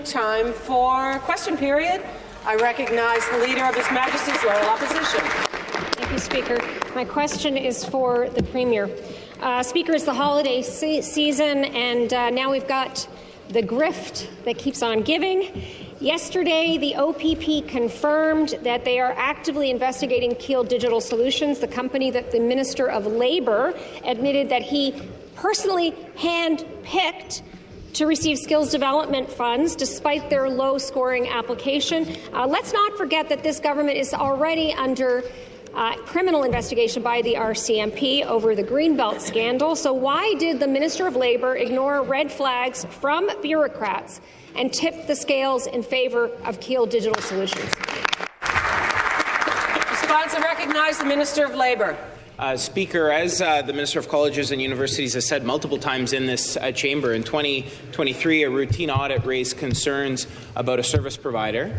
opposition. Time for question period. I recognize the Leader of His Majesty's Loyal Opposition. Thank you, Speaker. My question is for the Premier. Speaker, it's the holiday season, and now we've got the grift that keeps on giving. Yesterday, the OPP confirmed that they are actively investigating Keel Digital Solutions, the company that the Minister of Labour admitted that he personally hand-picked to receive skills development funds despite their low-scoring application. Let's not forget that this government is already under criminal investigation by the RCMP over the Greenbelt scandal. So why did the Minister of Labour ignore red flags from bureaucrats and tip the scales in favour of Keel Digital Solutions? Response, I recognize the Minister of Labour. Speaker, as the Minister of Colleges and Universities has said multiple times in this chamber, in 2023 a routine audit raised concerns about a service provider.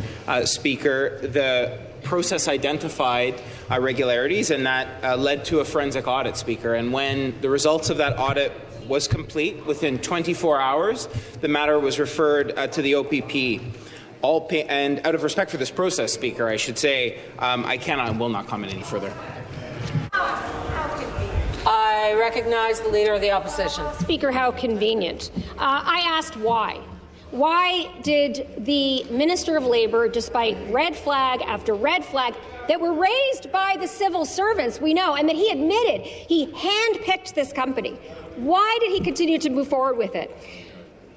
Speaker, the process identified irregularities, and that led to a forensic audit, Speaker. And when the results of that audit was complete, within 24 hours, the matter was referred to the OPP. And out of respect for this process, Speaker, I should say I cannot and will not comment any further. I recognize the Leader of the Opposition. Speaker, how convenient. I asked why. Why did the Minister of Labour, despite red flag after red flag that were raised by the civil servants, we know, and that he admitted he handpicked this company, why did he continue to move forward with it?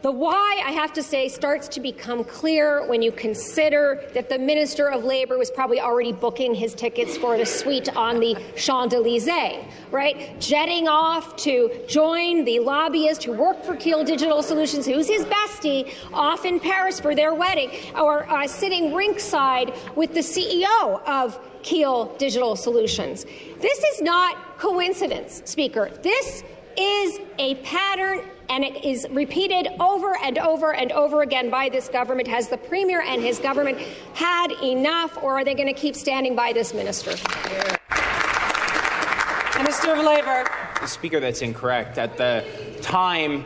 The why, I have to say, starts to become clear when you consider that the Minister of Labour was probably already booking his tickets for the suite on the Champs-Élysées, right? Jetting off to join the lobbyist who worked for Keel Digital Solutions, who's his bestie, off in Paris for their wedding, or sitting ringside with the CEO of Keel Digital Solutions. This is not coincidence, Speaker. This is a pattern, and it is repeated over and over and over again by this government. Has the Premier and his government had enough, or are they going to keep standing by this minister? Minister of Labour. Speaker, that's incorrect. At the time,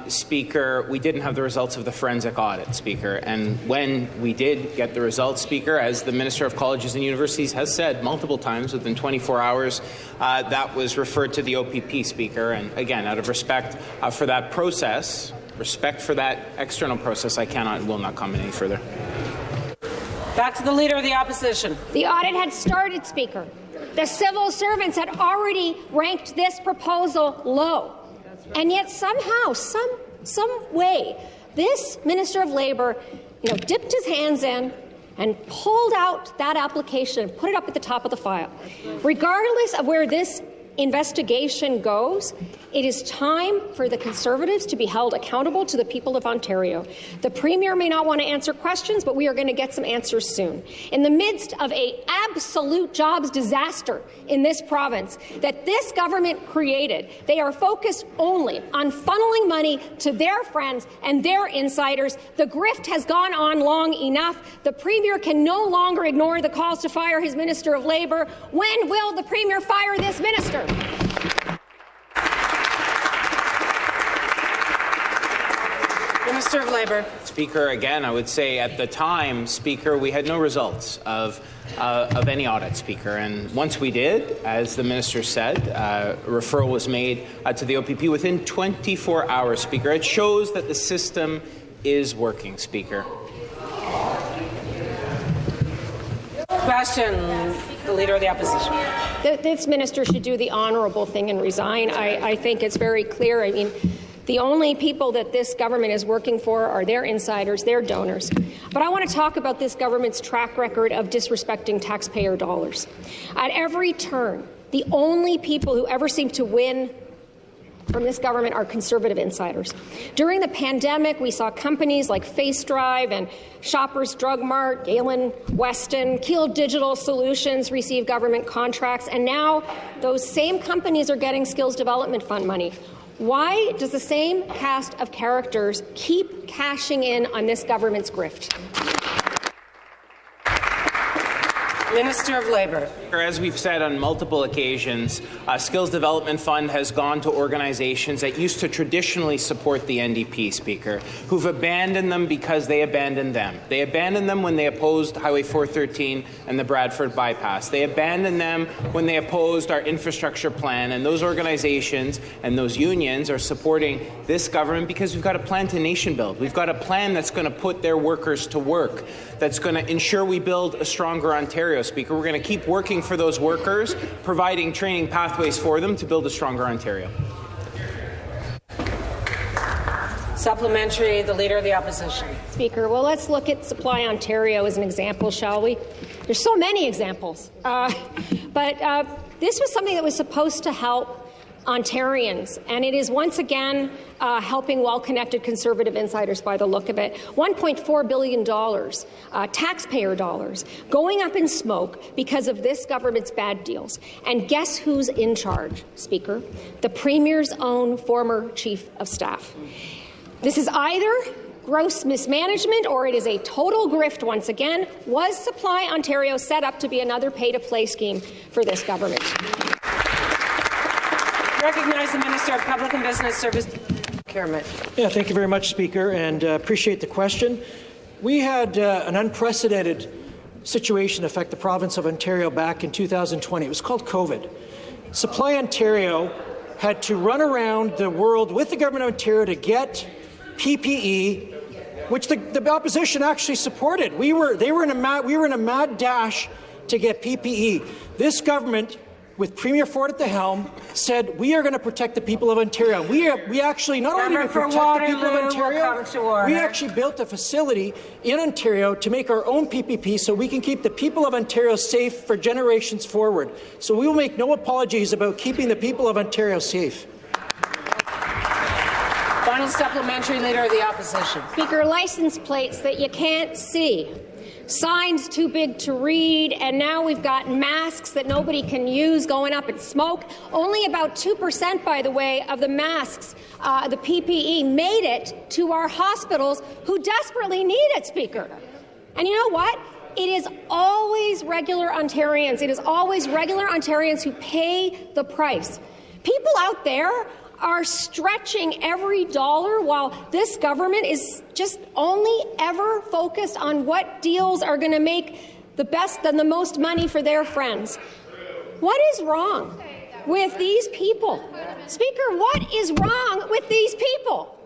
Speaker, we didn't have the results of the forensic audit, Speaker. And when we did get the results, Speaker, as the Minister of Colleges and Universities has said multiple times within 24 hours, that was referred to the OPP, Speaker. And again, out of respect for that process, respect for that external process, I cannot and will not comment any further. Back to the Leader of the Opposition. The audit had started, Speaker. The civil servants had already ranked this proposal low. And yet somehow, some way, this Minister of Labour, dipped his hands in and pulled out that application and put it up at the top of the file. Regardless of where this investigation goes, it is time for the Conservatives to be held accountable to the people of Ontario. The Premier may not want to answer questions, but we are going to get some answers soon. In the midst of an absolute jobs disaster in this province that this government created, they are focused only on funneling money to their friends and their insiders. The grift has gone on long enough. The Premier can no longer ignore the calls to fire his Minister of Labour. When will the Premier fire this minister? Minister of Labour. Speaker, again, I would say at the time, Speaker, we had no results of any audit, Speaker. And once we did, as the Minister said, a referral was made to the OPP within 24 hours, Speaker. It shows that the system is working, Speaker. Question, the Leader of the Opposition. This minister should do the honourable thing and resign. I think it's very clear. I mean, the only people that this government is working for are their insiders, their donors. But I want to talk about this government's track record of disrespecting taxpayer dollars. At every turn, the only people who ever seem to win from this government are Conservative insiders. During the pandemic, we saw companies like FaceDrive and Shoppers Drug Mart, Galen Weston, Keel Digital Solutions receive government contracts, and now those same companies are getting skills development fund money. Why does the same cast of characters keep cashing in on this government's grift? Minister of Labour. As we've said on multiple occasions, Skills Development Fund has gone to organizations that used to traditionally support the NDP, Speaker, who've abandoned them because they abandoned them. They abandoned them when they opposed Highway 413 and the Bradford bypass. They abandoned them when they opposed our infrastructure plan, and those organizations and those unions are supporting this government because we've got a plan to nation build. We've got a plan that's going to put their workers to work, that's going to ensure we build a stronger Ontario, Speaker. We're going to keep working for those workers, providing training pathways for them to build a stronger Ontario. Supplementary, the Leader of the Opposition. Speaker, well, let's look at Supply Ontario as an example, shall we? There's so many examples. But this was something that was supposed to help Ontarians, and it is once again helping well-connected Conservative insiders by the look of it. $1.4 billion, taxpayer dollars, going up in smoke because of this government's bad deals. And guess who's in charge, Speaker? The Premier's own former Chief of Staff. This is either gross mismanagement or it is a total grift once again. Was Supply Ontario set up to be another pay-to-play scheme for this government? Recognize the Minister of Public and Business Service. Kermit. Yeah, thank you very much, Speaker, and appreciate the question. We had an unprecedented situation affect the province of Ontario back in 2020. It was called COVID. Supply Ontario had to run around the world with the Government of Ontario to get PPE, which the opposition actually supported. We were in a mad dash to get PPE. This government, with Premier Ford at the helm, said we are going to protect the people of Ontario. We actually not only did we protect the people of Ontario, we actually built a facility in Ontario to make our own PPP so we can keep the people of Ontario safe for generations forward. So we will make no apologies about keeping the people of Ontario safe. Final supplementary, Leader of the Opposition. Speaker, license plates that you can't see, signs too big to read, and now we've got masks that nobody can use going up in smoke. Only about 2%, by the way, of the masks, the PPE, made it to our hospitals who desperately need it, Speaker. And you know what? It is always regular Ontarians. It is always regular Ontarians who pay the price. People out there are stretching every dollar while this government is just only ever focused on what deals are going to make the best and the most money for their friends. What is wrong with these people? Speaker, what is wrong with these people?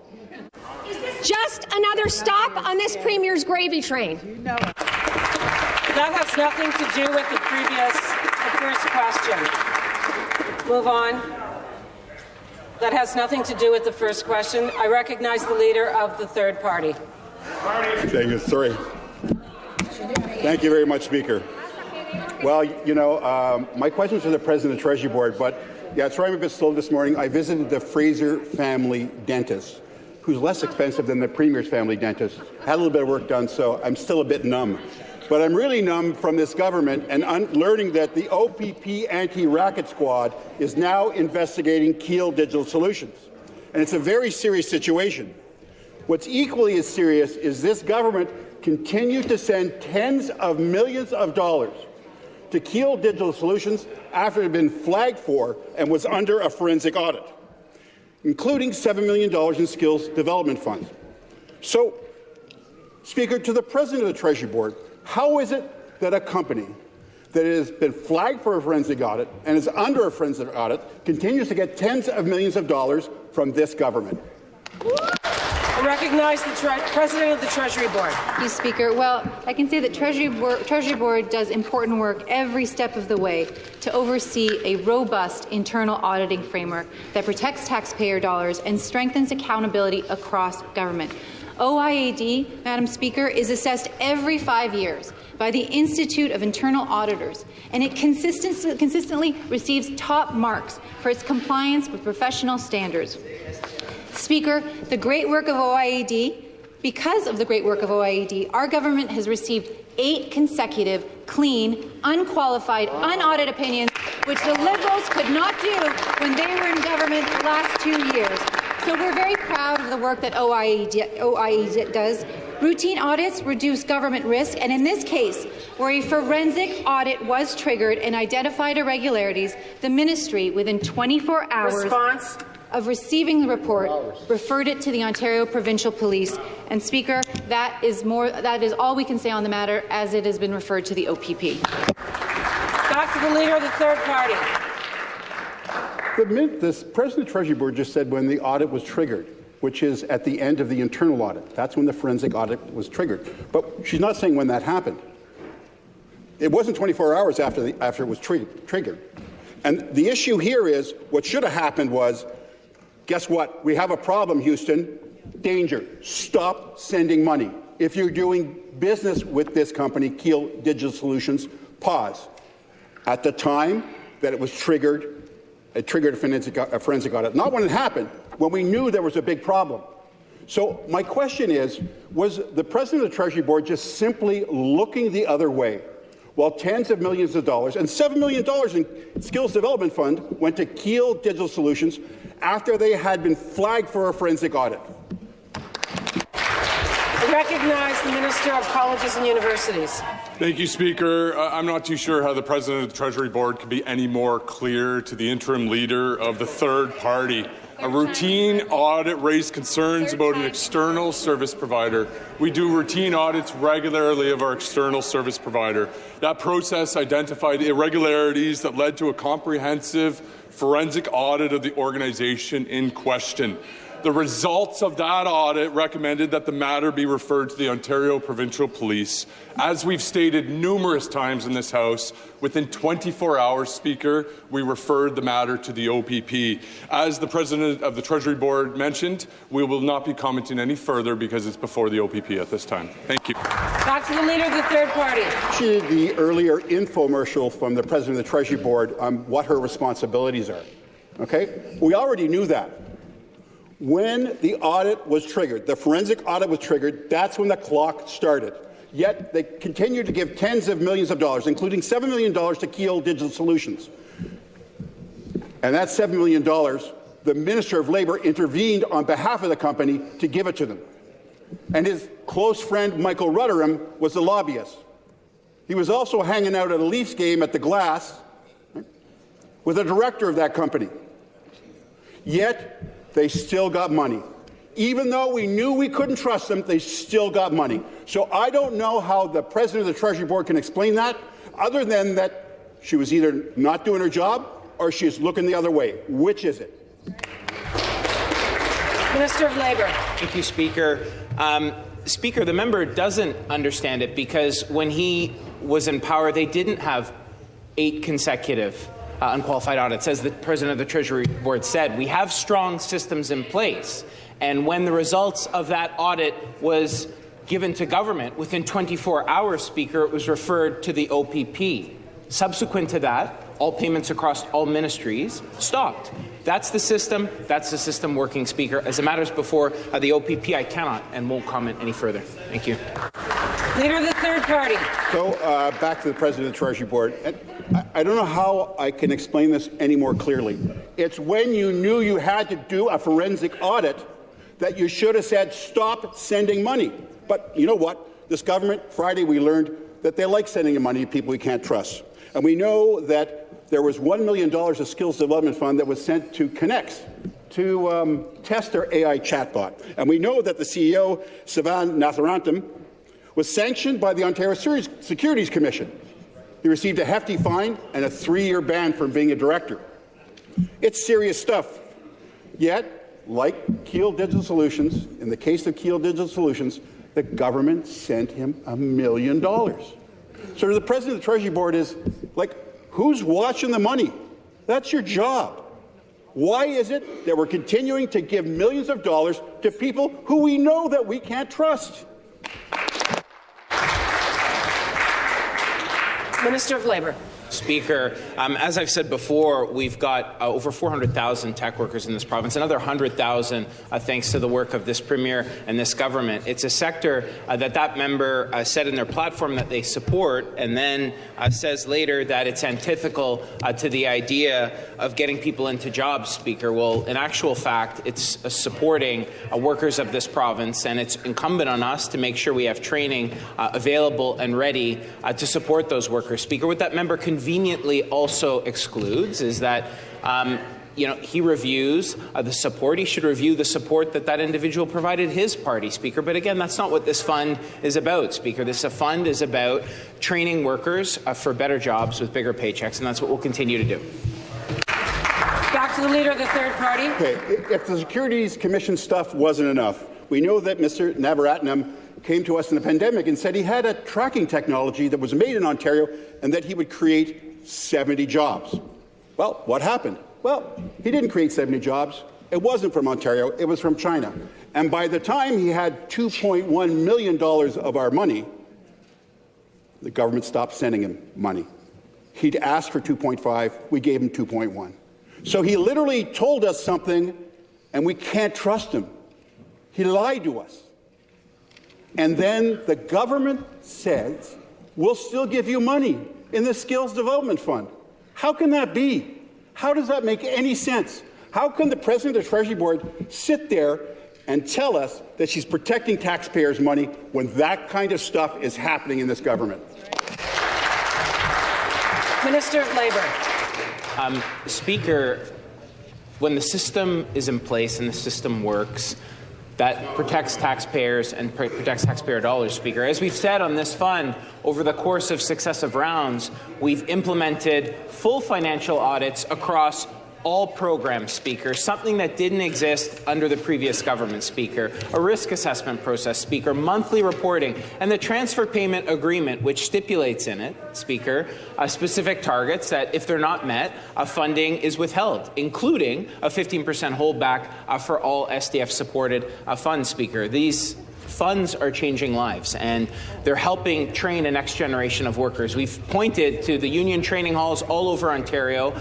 Is this just another stop on this Premier's gravy train? That has nothing to do with the first question. Move on. That has nothing to do with the first question. I recognize the Leader of the Third Party. Thank you. Sorry. Thank you very much, Speaker. Well, you know, my question is for the President of the Treasury Board, but yeah, sorry I'm a bit slow this morning. I visited the Fraser family dentist, who's less expensive than the Premier's family dentist. Had a little bit of work done, so I'm still a bit numb. But I'm really numb from this government and learning that the OPP anti-racket squad is now investigating Keel Digital Solutions. And it's a very serious situation. What's equally as serious is this government continued to send tens of millions of dollars to Keel Digital Solutions after it had been flagged for and was under a forensic audit, including $7 million in skills development funds. So, Speaker, to the President of the Treasury Board, how is it that a company that has been flagged for a forensic audit and is under a forensic audit continues to get tens of millions of dollars from this government? I recognize the President of the Treasury Board. Thank you, Speaker. Well, I can say that Treasury Board does important work every step of the way to oversee a robust internal auditing framework that protects taxpayer dollars and strengthens accountability across government. OIAD, Madam Speaker, is assessed every 5 years by the Institute of Internal Auditors, and it consistently receives top marks for its compliance with professional standards. Speaker, the great work of OIAD, because of the great work of OIAD, our government has received 8 consecutive, clean, unqualified, unaudited opinions, which the Liberals could not do when they were in government the last 2 years. So we're very proud proud of the work that OIE does. Routine audits reduce government risk, and in this case, where a forensic audit was triggered and identified irregularities, the ministry, within 24 hours of receiving the report, referred it to the Ontario Provincial Police. And Speaker, that is all we can say on the matter, as it has been referred to the OPP. Back to the Leader of the Third Party. The President of the Treasury Board just said when the audit was triggered, which is at the end of the internal audit. That's when the forensic audit was triggered. But she's not saying when that happened. It wasn't 24 hours after it was triggered. And the issue here is what should have happened was, guess what? We have a problem, Houston. Danger. Stop sending money. If you're doing business with this company, Keel Digital Solutions, pause. At the time that it was triggered, it triggered a forensic audit. Not when it happened, when we knew there was a big problem. So my question is, was the President of the Treasury Board just simply looking the other way while tens of millions of dollars and $7 million in Skills Development Fund went to Keel Digital Solutions after they had been flagged for a forensic audit? I recognize the Minister of Colleges and Universities. Thank you, Speaker. I'm not too sure how the President of the Treasury Board could be any more clear to the interim leader of the third party. A routine audit raised concerns about an external service provider. We do routine audits regularly of our external service provider. That process identified irregularities that led to a comprehensive forensic audit of the organization in question. The results of that audit recommended that the matter be referred to the Ontario Provincial Police. As we've stated numerous times in this House, within 24 hours, Speaker, we referred the matter to the OPP. As the President of the Treasury Board mentioned, we will not be commenting any further because it's before the OPP at this time. Thank you. Back to the Leader of the Third Party. The earlier infomercial from the President of the Treasury Board on what her responsibilities are. Okay? We already knew that. When the audit was triggered, the forensic audit was triggered, that's when the clock started. Yet they continued to give tens of millions of dollars, including $7 million to Keel Digital Solutions. And that $7 million, the Minister of Labour intervened on behalf of the company to give it to them. And his close friend, Michael Rutherham, was the lobbyist. He was also hanging out at a Leafs game at the Glass with a director of that company. Yet they still got money. Even though we knew we couldn't trust them, they still got money. So I don't know how the President of the Treasury Board can explain that, other than that she was either not doing her job or she's looking the other way. Which is it? Minister of Labour. Thank you, Speaker. Speaker, the member doesn't understand it because when he was in power, they didn't have 8 consecutive unqualified audits. As the President of the Treasury Board said, we have strong systems in place. And when the results of that audit was given to government, within 24 hours, Speaker, it was referred to the OPP. Subsequent to that, all payments across all ministries stopped. That's the system. That's the system working, Speaker. As the matters before the OPP, I cannot and won't comment any further. Thank you. Leader of the Third Party. So back to the President of the Treasury Board. I don't know how I can explain this any more clearly. It's when you knew you had to do a forensic audit that you should have said, stop sending money. But you know what? This government, Friday, we learned that they like sending money to people we can't trust. And we know that there was $1 million of Skills Development Fund that was sent to Connex to test their AI chatbot. And we know that the CEO, Sivan Natharantham, was sanctioned by the Ontario Securities Commission. He received a hefty fine and a 3-year ban from being a director. It's serious stuff. Yet, like Keel Digital Solutions, in the case of Keel Digital Solutions, the government sent him $1 million. So the President of the Treasury Board is like, who's watching the money? That's your job. Why is it that we're continuing to give millions of dollars to people who we know that we can't trust? Minister of Labour. Speaker. As I've said before, we've got over 400,000 tech workers in this province, another 100,000 thanks to the work of this Premier and this government. It's a sector that member said in their platform that they support, and then says later that it's antithetical to the idea of getting people into jobs, Speaker. Well, in actual fact, it's supporting workers of this province, and it's incumbent on us to make sure we have training available and ready to support those workers, Speaker. What that member conveniently also excludes is that he reviews the support. He should review the support that individual provided his party, Speaker. But again, that's not what this fund is about, Speaker. This fund is about training workers for better jobs with bigger paychecks, and that's what we'll continue to do. Back to the Leader of the Third Party. Okay, if the Securities Commission stuff wasn't enough, we know that Mr. Navaratnam came to us in the pandemic and said he had a tracking technology that was made in Ontario and that he would create 70 jobs. Well, what happened? Well, he didn't create 70 jobs. It wasn't from Ontario. It was from China. And by the time he had $2.1 million of our money, the government stopped sending him money. He'd asked for 2.5. We gave him 2.1. So he literally told us something, and we can't trust him. He lied to us. And then the government says, we'll still give you money in the Skills Development Fund. How can that be? How does that make any sense? How can the President of the Treasury Board sit there and tell us that she's protecting taxpayers' money when that kind of stuff is happening in this government? Minister of Labour. Speaker, when the system is in place and the system works, that protects taxpayers and protects taxpayer dollars, Speaker. As we've said on this fund, over the course of successive rounds, we've implemented full financial audits across all programs, Speaker, something that didn't exist under the previous government, Speaker. A risk assessment process, Speaker, monthly reporting, and the transfer payment agreement, which stipulates in it, Speaker, specific targets that, if they're not met, funding is withheld, including a 15% holdback for all SDF-supported funds, Speaker. These funds are changing lives, and they're helping train a next generation of workers. We've pointed to the union training halls all over Ontario,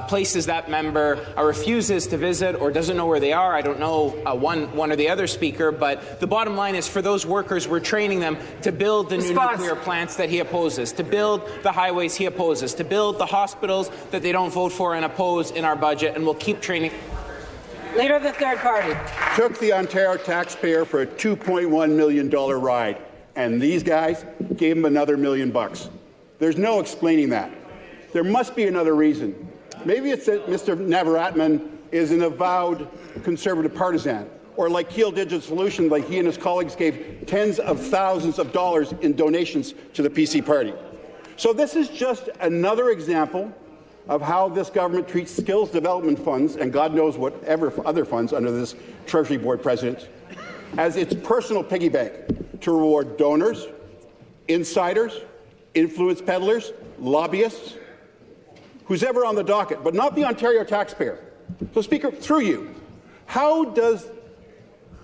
places that member refuses to visit or doesn't know where they are. I don't know one or the other, Speaker, but the bottom line is, for those workers, we're training them to build the new nuclear plants that he opposes, to build the highways he opposes, to build the hospitals that they don't vote for and oppose in our budget, and we'll keep training. Leader of the Third Party. Took the Ontario taxpayer for a $2.1 million ride, and these guys gave him another $1 million. There's no explaining that. There must be another reason. Maybe it's that Mr. Navaratnam is an avowed Conservative partisan, or like Keel Digital Solutions, like he and his colleagues gave tens of thousands of dollars in donations to the PC party. So this is just another example of how this government treats skills development funds, and God knows whatever other funds under this Treasury Board president, as its personal piggy bank to reward donors, insiders, influence peddlers, lobbyists, who's ever on the docket, but not the Ontario taxpayer. So, Speaker, through you, how does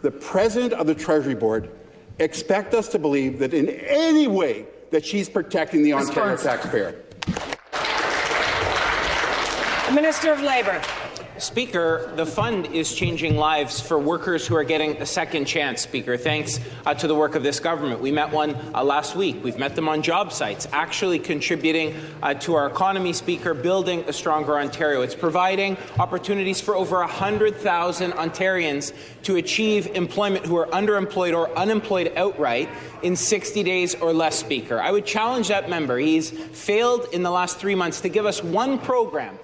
the President of the Treasury Board expect us to believe that in any way that she's protecting the Ontario taxpayer? Minister of Labour. Speaker, the fund is changing lives for workers who are getting a second chance, Speaker, thanks to the work of this government. We met one last week. We've met them on job sites, actually contributing to our economy, Speaker, building a stronger Ontario. It's providing opportunities for over 100,000 Ontarians to achieve employment who are underemployed or unemployed outright in 60 days or less, Speaker. I would challenge that member. He's failed in the last 3 months to give us one program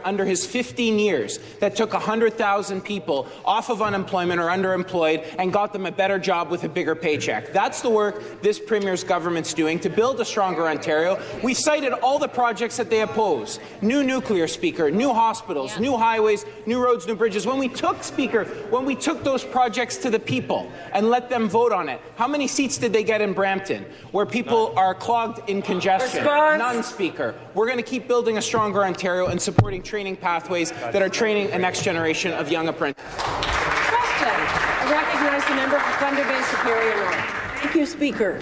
under his 15 years that took 100,000 people off of unemployment or underemployed and got them a better job with a bigger paycheck. That's the work this Premier's government's doing to build a stronger Ontario. We cited all the projects that they oppose. New nuclear, Speaker, new hospitals, new highways, new roads, new bridges. When we took those projects to the people and let them vote on it, how many seats did they get in Brampton, where people are clogged in congestion? None, Speaker. We're going to keep building a stronger Ontario and supporting training pathways that are training a next generation of young apprentices. Question. I recognize the member for Thunder Bay Superior North. Thank you, Speaker.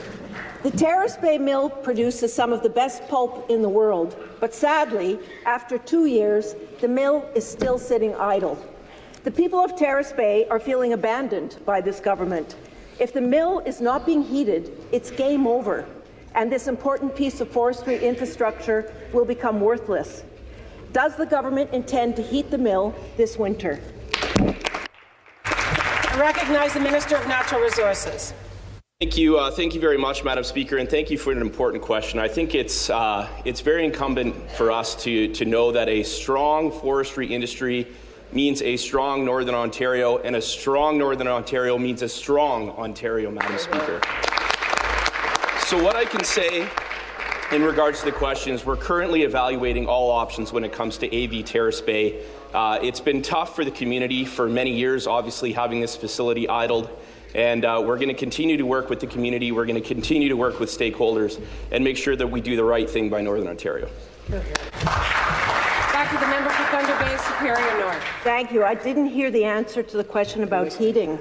The Terrace Bay Mill produces some of the best pulp in the world, but sadly, after 2 years, the mill is still sitting idle. The people of Terrace Bay are feeling abandoned by this government. If the mill is not being heated, it's game over, and this important piece of forestry infrastructure will become worthless. Does the government intend to heat the mill this winter? I recognize the Minister of Natural Resources. Thank you very much, Madam Speaker, and thank you for an important question. I think it's very incumbent for us to know that a strong forestry industry means a strong Northern Ontario, and a strong Northern Ontario means a strong Ontario, Madam Speaker. So what I can say in regards to the question is we're currently evaluating all options when it comes to AV Terrace Bay. It's been tough for the community for many years, obviously, having this facility idled. And we're going to continue to work with the community. We're going to continue to work with stakeholders and make sure that we do the right thing by Northern Ontario. Back to the member for Thunder Bay, Superior North. Thank you. I didn't hear the answer to the question about heating.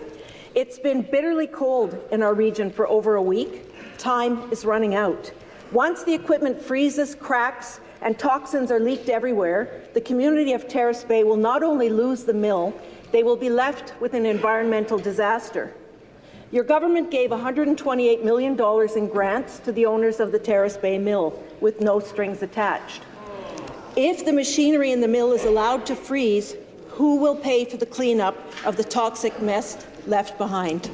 It's been bitterly cold in our region for over a week. Time is running out. Once the equipment freezes, cracks, and toxins are leaked everywhere, the community of Terrace Bay will not only lose the mill, they will be left with an environmental disaster. Your government gave $128 million in grants to the owners of the Terrace Bay Mill, with no strings attached. If the machinery in the mill is allowed to freeze, who will pay for the cleanup of the toxic mess left behind?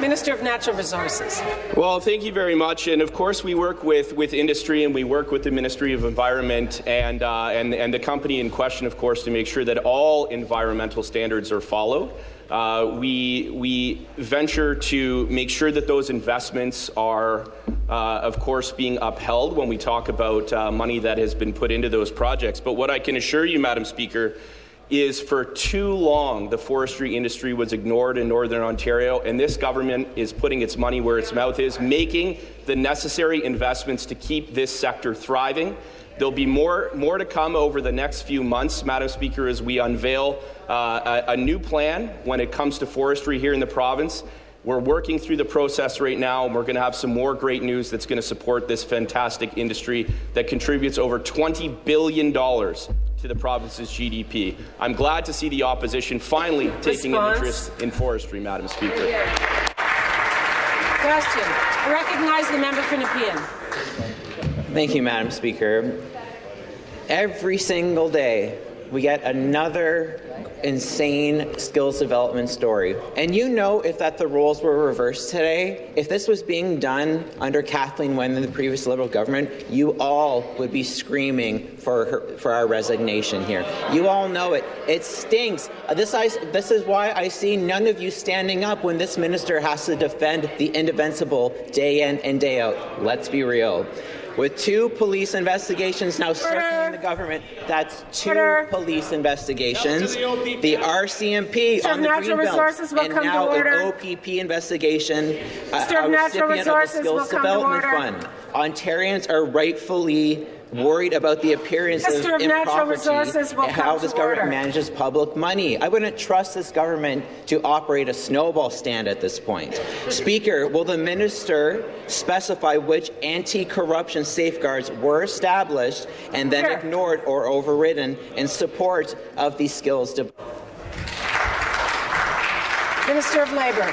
Minister of Natural Resources. Well, thank you very much. And of course, we work with industry, and we work with the Ministry of Environment and the company in question, of course, to make sure that all environmental standards are followed. We venture to make sure that those investments are, of course, being upheld when we talk about money that has been put into those projects. But what I can assure you, Madam Speaker, is for too long the forestry industry was ignored in Northern Ontario, and this government is putting its money where its mouth is, making the necessary investments to keep this sector thriving. There'll be more to come over the next few months, Madam Speaker, as we unveil a new plan when it comes to forestry here in the province. We're working through the process right now, and we're going to have some more great news that's going to support this fantastic industry that contributes over $20 billion to the province's GDP. I'm glad to see the opposition finally taking an interest in forestry, Madam Speaker. Question. I recognize the member for Nepean. Thank you, Madam Speaker. Every single day, we get another insane skills development story. And you know, if the roles were reversed today, if this was being done under Kathleen Wynne and the previous Liberal government, you all would be screaming for our resignation here. You all know it. It stinks. This is why I see none of you standing up when this minister has to defend the indefensible day in and day out. Let's be real. With 2 police investigations now circling the government, that's 2 police investigations. The RCMP on the Greenbelt, and now an OPP investigation, a recipient of the Skills Development Fund. Ontarians are rightfully worried about the appearance of impropriety and how this government manages public money. I wouldn't trust this government to operate a snowball stand at this point. Speaker, will the minister specify which anti-corruption safeguards were established and then ignored or overridden in support of these skills? Minister of Labour.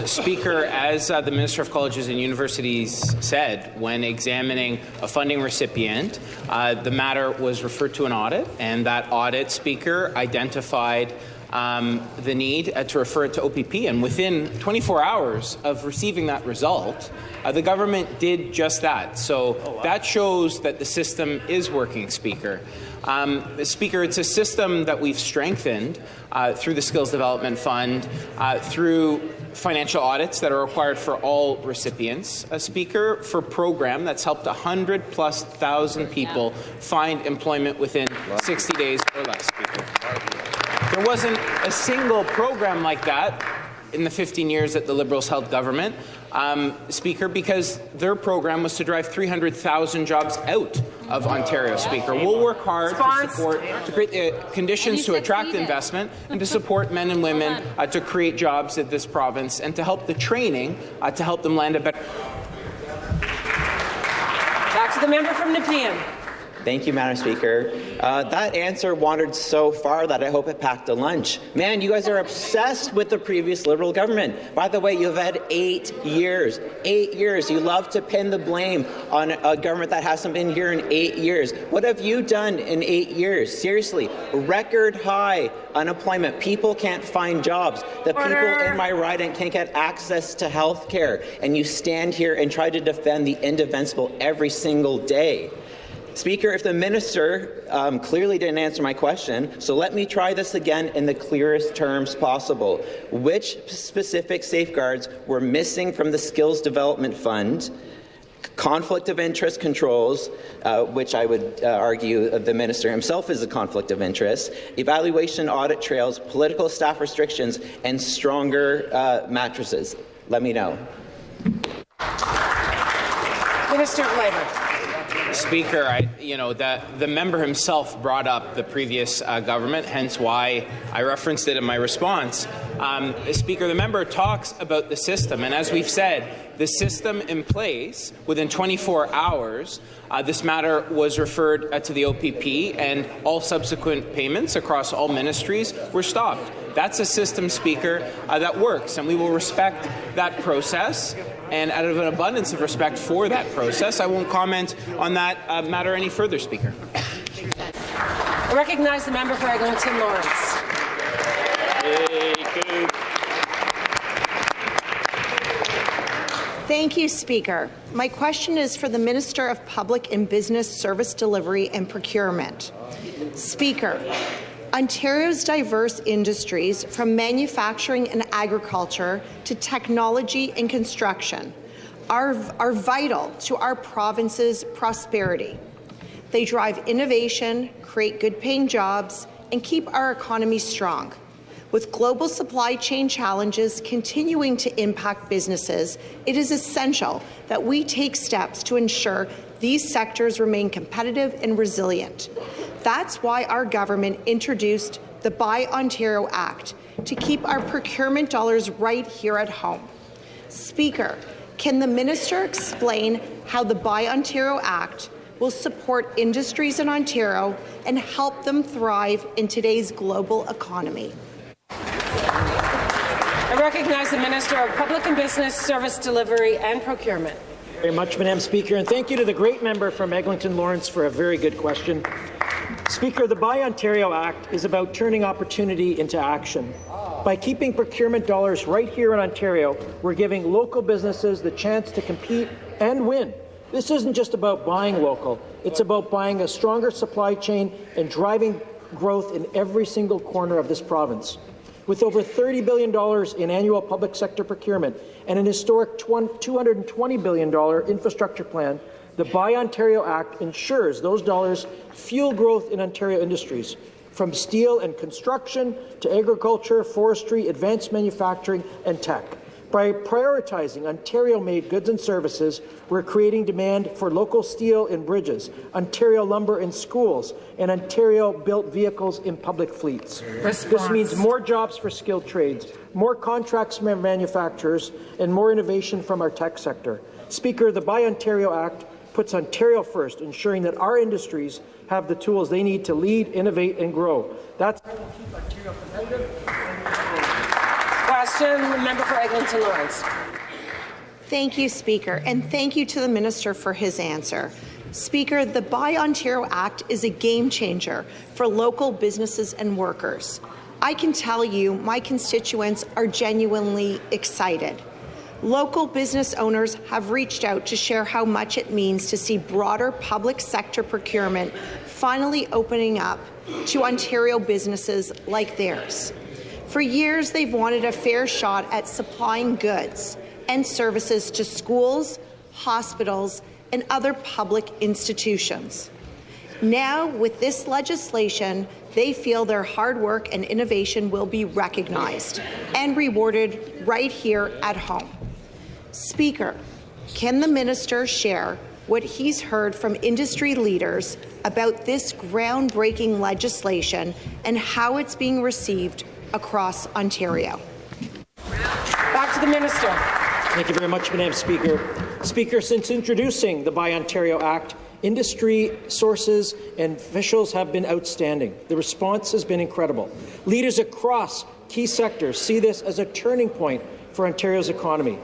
Speaker, as the Minister of Colleges and Universities said, when examining a funding recipient, the matter was referred to an audit, and that audit, Speaker, identified the need to refer it to OPP. And within 24 hours of receiving that result, the government did just that. So that shows that the system is working, Speaker. Speaker, it's a system that we've strengthened through the Skills Development Fund, through financial audits that are required for all recipients, Speaker, for a program that's helped 100,000+ people find employment within 60 days or less, Speaker. There wasn't a single program like that in the 15 years that the Liberals held government, Speaker, because their program was to drive 300,000 jobs out of Ontario, Speaker. We'll work hard to create the conditions to attract investment and to support men and women to create jobs at this province and to help the training to help them land a better. Back to the member from Nepean. Thank you, Madam Speaker. That answer wandered so far that I hope it packed a lunch. Man, you guys are obsessed with the previous Liberal government. By the way, you've had 8 years. 8 years. You love to pin the blame on a government that hasn't been here in 8 years. What have you done in 8 years? Seriously, record high unemployment. People can't find jobs. The people in my riding can't get access to health care. And you stand here and try to defend the indefensible every single day. Speaker, if the minister clearly didn't answer my question, so let me try this again in the clearest terms possible. Which specific safeguards were missing from the Skills Development Fund? Conflict of interest controls, which I would argue the minister himself is a conflict of interest, evaluation audit trails, political staff restrictions, and stronger mattresses. Let me know. Minister of Labour. Speaker, the member himself brought up the previous government, hence why I referenced it in my response. Speaker, the member talks about the system, and as we've said, the system in place, within 24 hours, this matter was referred to the OPP, and all subsequent payments across all ministries were stopped. That's a system, Speaker, that works, and we will respect that process. And out of an abundance of respect for that process, I won't comment on that matter any further, Speaker. I recognize the member for Eglinton Lawrence. Thank you, Speaker. My question is for the Minister of Public and Business Service Delivery and Procurement. Speaker, Ontario's diverse industries, from manufacturing and agriculture to technology and construction, are vital to our province's prosperity. They drive innovation, create good-paying jobs, and keep our economy strong. With global supply chain challenges continuing to impact businesses, it is essential that we take steps to ensure these sectors remain competitive and resilient. That's why our government introduced the Buy Ontario Act to keep our procurement dollars right here at home. Speaker, can the minister explain how the Buy Ontario Act will support industries in Ontario and help them thrive in today's global economy? I recognize the Minister of Public and Business Service Delivery and Procurement. Very much, Madam Speaker, and thank you to the great member from Eglinton Lawrence for a very good question. Speaker, the Buy Ontario Act is about turning opportunity into action. By keeping procurement dollars right here in Ontario, we're giving local businesses the chance to compete and win. This isn't just about buying local. It's about buying a stronger supply chain and driving growth in every single corner of this province. With over $30 billion in annual public sector procurement and an historic $220 billion infrastructure plan, the Buy Ontario Act ensures those dollars fuel growth in Ontario industries, from steel and construction to agriculture, forestry, advanced manufacturing, and tech. By prioritizing Ontario-made goods and services, we're creating demand for local steel in bridges, Ontario lumber in schools, and Ontario-built vehicles in public fleets. This means more jobs for skilled trades, more contracts from manufacturers, and more innovation from our tech sector. Speaker, the Buy Ontario Act puts Ontario first, ensuring that our industries have the tools they need to lead, innovate, and grow. That's how we'll keep Ontario competitive. Question, the member for Eglinton Lawrence. Thank you, Speaker, and thank you to the Minister for his answer. Speaker, the Buy Ontario Act is a game changer for local businesses and workers. I can tell you my constituents are genuinely excited. Local business owners have reached out to share how much it means to see broader public sector procurement finally opening up to Ontario businesses like theirs. For years, they've wanted a fair shot at supplying goods and services to schools, hospitals, and other public institutions. Now, with this legislation, they feel their hard work and innovation will be recognized and rewarded right here at home. Speaker, can the minister share what he's heard from industry leaders about this groundbreaking legislation and how it's being received across Ontario. Back to the Minister. Thank you very much, Madam Speaker. Speaker, since introducing the Buy Ontario Act, industry sources and officials have been outstanding. The response has been incredible. Leaders across key sectors see this as a turning point for Ontario's economy.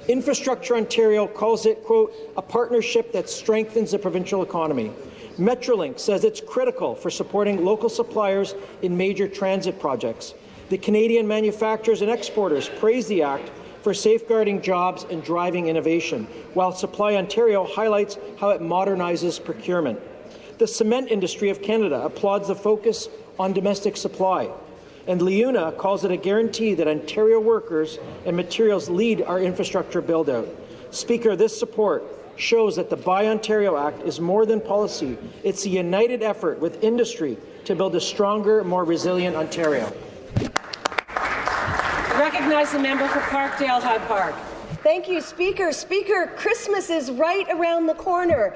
Infrastructure Ontario calls it, quote, a partnership that strengthens the provincial economy. Metrolinx says it's critical for supporting local suppliers in major transit projects. The Canadian manufacturers and exporters praise the Act for safeguarding jobs and driving innovation, while Supply Ontario highlights how it modernizes procurement. The cement industry of Canada applauds the focus on domestic supply, and LiUNA calls it a guarantee that Ontario workers and materials lead our infrastructure build-out. Speaker, this support shows that the Buy Ontario Act is more than policy. It's a united effort with industry to build a stronger, more resilient Ontario. I recognize the member for Parkdale High Park. Thank you, Speaker. Speaker, Christmas is right around the corner.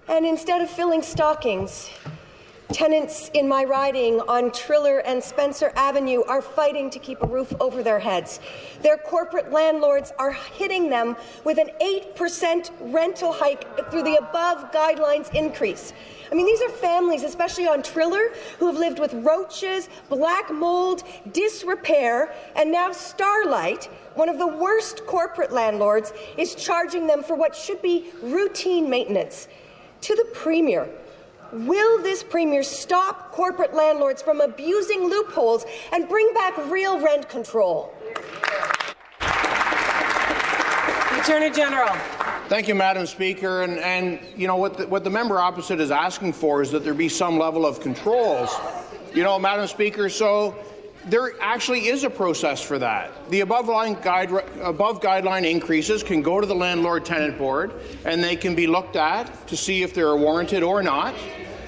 And instead of filling stockings, tenants in my riding on Triller and Spencer Avenue are fighting to keep a roof over their heads. Their corporate landlords are hitting them with an 8% rental hike through the above guidelines increase. I mean, these are families, especially on Triller, who have lived with roaches, black mold, disrepair, and now Starlight, one of the worst corporate landlords, is charging them for what should be routine maintenance. To the Premier, will this Premier stop corporate landlords from abusing loopholes and bring back real rent control? Attorney General. Thank you, Madam Speaker. And you know, what the member opposite is asking for is that there be some level of controls. You know, Madam Speaker, so there actually is a process for that. The above guideline increases can go to the Landlord-Tenant Board, and they can be looked at to see if they're warranted or not.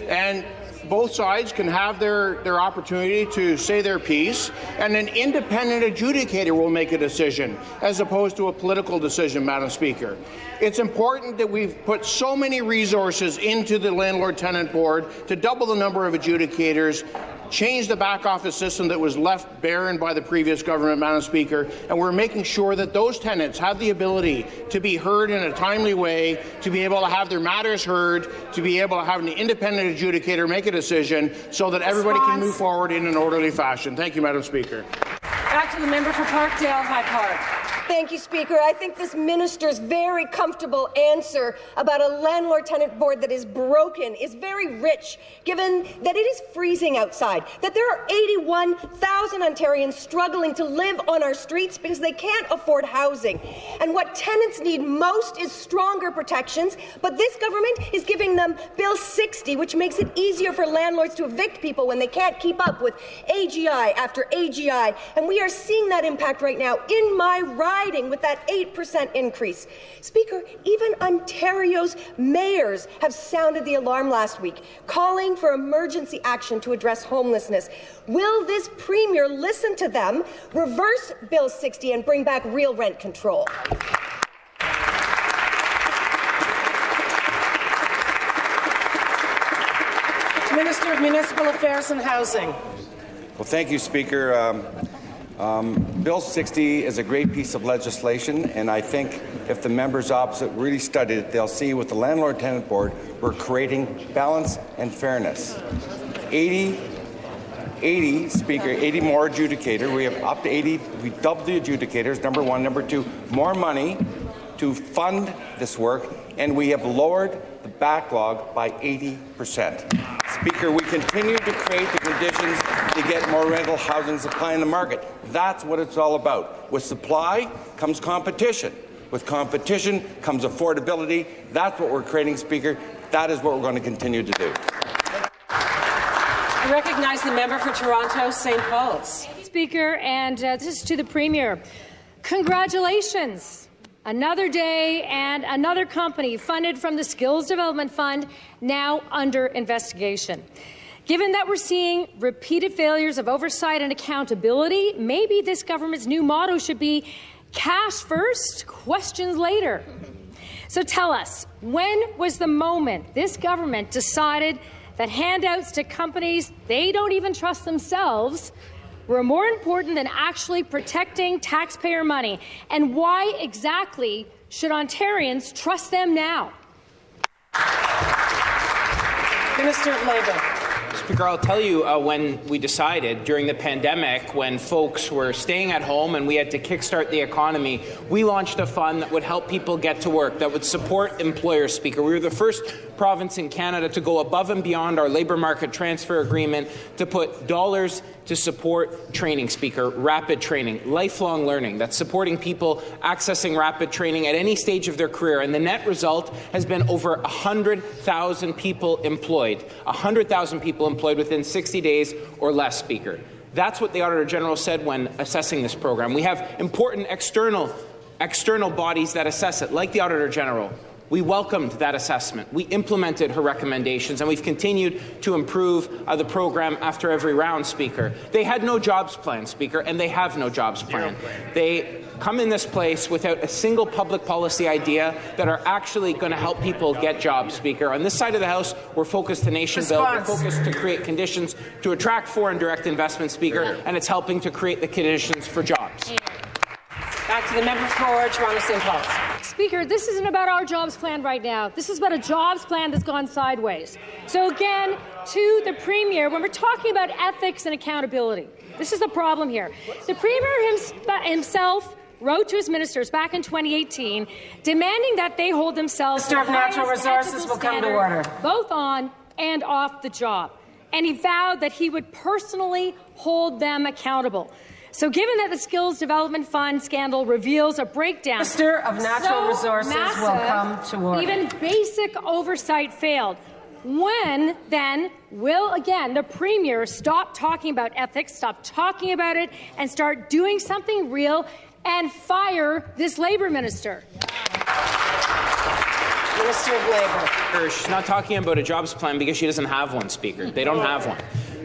And both sides can have their opportunity to say their piece, and an independent adjudicator will make a decision, as opposed to a political decision, Madam Speaker. It's important that we've put so many resources into the Landlord-Tenant Board to double the number of adjudicators, change the back office system that was left barren by the previous government, Madam Speaker, and we're making sure that those tenants have the ability to be heard in a timely way, to be able to have their matters heard, to be able to have an independent adjudicator make a decision so that everybody can move forward in an orderly fashion. Thank you, Madam Speaker. Back to the member for Parkdale High Park. Thank you, Speaker. I think this minister's very comfortable answer about a landlord-tenant board that is broken is very rich, given that it is freezing outside, that there are 81,000 Ontarians struggling to live on our streets because they can't afford housing. And what tenants need most is stronger protections, but this government is giving them Bill 60, which makes it easier for landlords to evict people when they can't keep up with AGI after AGI. And we are seeing that impact right now in my riding with that 8% increase. Speaker, even Ontario's mayors have sounded the alarm last week, calling for emergency action to address homelessness. Will this Premier listen to them, reverse Bill 60 and bring back real rent control? Minister of Municipal Affairs and Housing. Well, thank you, Speaker. Bill 60 is a great piece of legislation, and I think if the members opposite really studied it, they'll see with the Landlord-Tenant Board, we're creating balance and fairness. 80 more adjudicators. We have up to 80. We doubled the adjudicators, number one. Number two, more money to fund this work, and we have lowered the backlog by 80%. Speaker, we continue to create the conditions to get more rental housing supply in the market. That's what it's all about. With supply comes competition. With competition comes affordability. That's what we're creating, Speaker. That is what we're going to continue to do. I recognize the member for Toronto, St. Paul's. Speaker, and this is to the Premier. Congratulations. Another day and another company funded from the Skills Development Fund now under investigation. Given that we're seeing repeated failures of oversight and accountability, maybe this government's new motto should be cash first, questions later. So tell us, when was the moment this government decided that handouts to companies they don't even trust themselves were more important than actually protecting taxpayer money? And why exactly should Ontarians trust them now? Minister of Labour. Speaker, I'll tell you when we decided during the pandemic, when folks were staying at home and we had to kickstart the economy, we launched a fund that would help people get to work, that would support employers, Speaker. We were the first province in Canada to go above and beyond our labour market transfer agreement to put dollars to support training, Speaker, rapid training, lifelong learning, that's supporting people accessing rapid training at any stage of their career. And the net result has been over 100,000 people employed, 100,000 people employed within 60 days or less, Speaker. That's what the Auditor General said when assessing this program. We have important external bodies that assess it, like the Auditor General. We welcomed that assessment. We implemented her recommendations, and we've continued to improve the program after every round, Speaker. They had no jobs plan, Speaker, and they have no jobs plan. They come in this place without a single public policy idea that are actually going to help people get jobs, Speaker. On this side of the House, we're focused to nation build. We're focused to create conditions to attract foreign direct investment, Speaker, and it's helping to create the conditions for jobs. Back to the member for Toronto St. Paul's. Speaker, this isn't about our jobs plan right now. This is about a jobs plan that's gone sideways. So again, to the Premier, when we're talking about ethics and accountability, this is the problem here. The Premier himself wrote to his ministers back in 2018, demanding that they hold themselves to the highest Natural Resources will come to order, both on and off the job. And he vowed that he would personally hold them accountable. So given that the Skills Development Fund scandal reveals a breakdown, Minister of Natural Resources massive, will come to order. Even basic oversight failed. When, then, will, again, the Premier stop talking about ethics, stop talking about it, and start doing something real and fire this Labour Minister? Minister of Labour. She's not talking about a jobs plan because she doesn't have one, Speaker. They don't have one.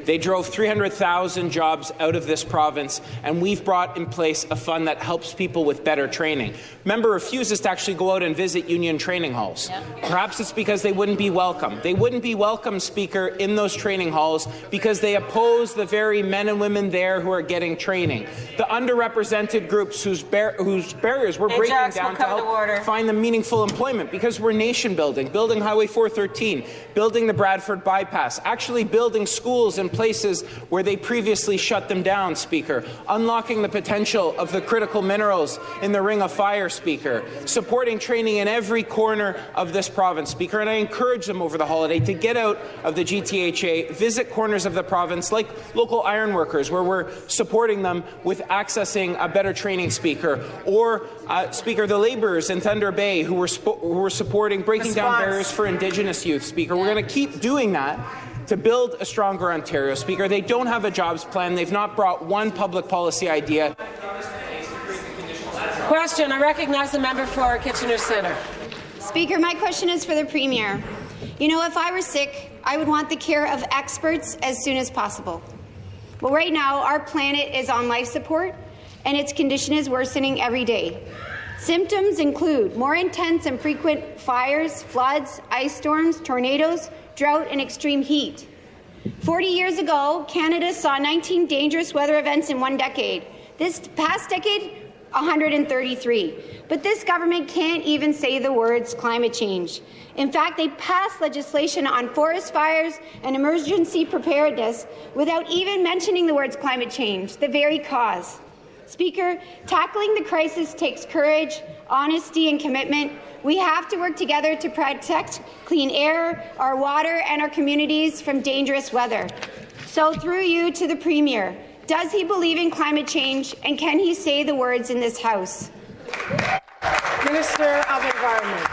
They drove 300,000 jobs out of this province, and we've brought in place a fund that helps people with better training. Member refuses to actually go out and visit union training halls. Yep. Perhaps it's because they wouldn't be welcome. They wouldn't be welcome, Speaker, in those training halls because they oppose the very men and women there who are getting training. The underrepresented groups whose barriers we're breaking down to help find them meaningful employment, because we're nation building, building Highway 413, building the Bradford Bypass, actually building schools in places where they previously shut them down, Speaker, unlocking the potential of the critical minerals in the Ring of Fire, Speaker, supporting training in every corner of this province, Speaker, and I encourage them over the holiday to get out of the GTHA, visit corners of the province like local ironworkers, where we're supporting them with accessing a better training, Speaker, or Speaker, the labourers in Thunder Bay who were supporting breaking down barriers for Indigenous youth, Speaker. We're going to keep doing that to build a stronger Ontario, Speaker. They don't have a jobs plan. They've not brought one public policy idea. Question. I recognize the member for Kitchener Centre. Speaker, my question is for the Premier. You know, if I were sick, I would want the care of experts as soon as possible. But right now, our planet is on life support, and its condition is worsening every day. Symptoms include more intense and frequent fires, floods, ice storms, tornadoes, drought, and extreme heat. 40 years ago, Canada saw 19 dangerous weather events in one decade. This past decade, 133. But this government can't even say the words climate change. In fact, they passed legislation on forest fires and emergency preparedness without even mentioning the words climate change, the very cause. Speaker, tackling the crisis takes courage, honesty, and commitment. We have to work together to protect clean air, our water, and our communities from dangerous weather. So through you to the Premier, does he believe in climate change, and can he say the words in this House? Minister of Environment.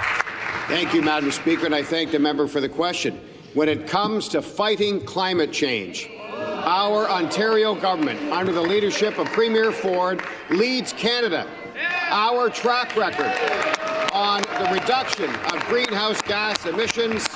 Thank you, Madam Speaker, and I thank the member for the question. When it comes to fighting climate change, our Ontario government, under the leadership of Premier Ford, leads Canada. Our track record on the reduction of greenhouse gas emissions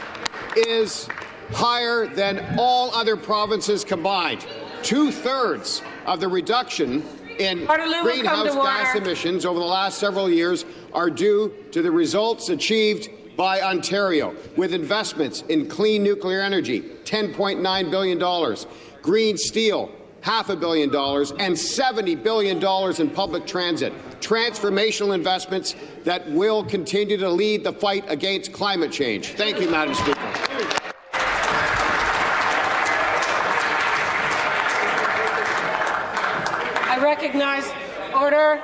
is higher than all other provinces combined. 2/3 of the reduction in greenhouse gas emissions over the last several years are due to the results achieved by Ontario, with investments in clean nuclear energy, $10.9 billion, green steel, $500 million, and $70 billion in public transit. Transformational investments that will continue to lead the fight against climate change. Thank you, Madam Speaker. I recognize order.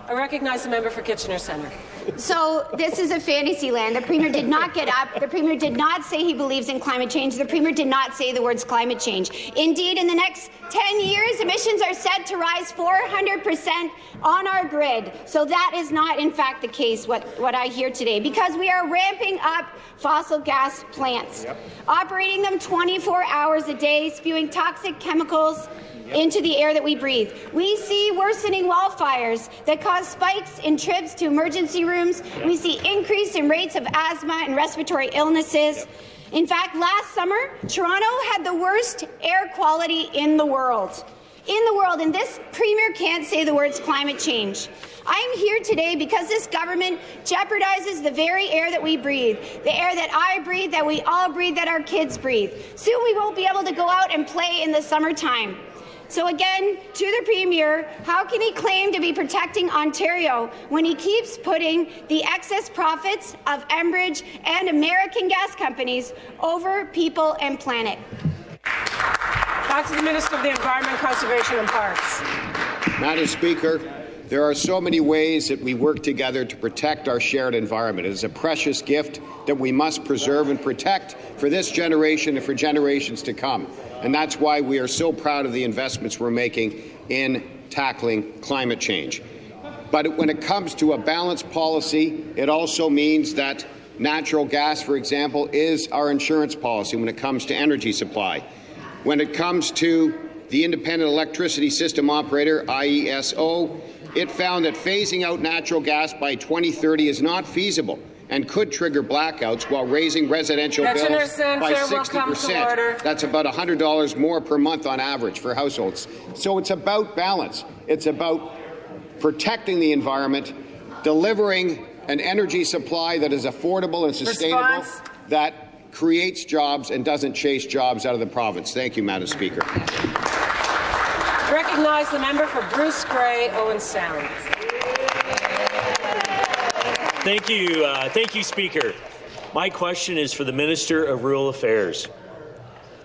I recognize the member for Kitchener Centre. So this is a fantasy land. The Premier did not get up. The Premier did not say he believes in climate change. The Premier did not say the words climate change. Indeed, in the next 10 years, emissions are set to rise 400% on our grid. So that is not, in fact, the case, what I hear today, because we are ramping up fossil gas plants, operating them 24 hours a day, spewing toxic chemicals into the air that we breathe. We see worsening wildfires that cause spikes in trips to emergency rooms. We see increase in rates of asthma and respiratory illnesses. In fact, last summer, Toronto had the worst air quality in the world. And this Premier can't say the words climate change. I'm here today because this government jeopardizes the very air that we breathe, the air that I breathe, that we all breathe, that our kids breathe. Soon we won't be able to go out and play in the summertime. So again, to the Premier, how can he claim to be protecting Ontario when he keeps putting the excess profits of Enbridge and American gas companies over people and planet? Back to the Minister of the Environment, Conservation and Parks. Madam Speaker, there are so many ways that we work together to protect our shared environment. It is a precious gift that we must preserve and protect for this generation and for generations to come. And that's why we are so proud of the investments we're making in tackling climate change. But when it comes to a balanced policy, it also means that natural gas, for example, is our insurance policy when it comes to energy supply. When it comes to the Independent Electricity System Operator, IESO, it found that phasing out natural gas by 2030 is not feasible and could trigger blackouts while raising residential bills by 60%. That's about $100 more per month on average for households. So it's about balance. It's about protecting the environment, delivering an energy supply that is affordable and sustainable, that creates jobs and doesn't chase jobs out of the province. Thank you, Madam Speaker. Recognize the member for Bruce Grey, Owen Sound. Thank you, Speaker. My question is for the Minister of Rural Affairs.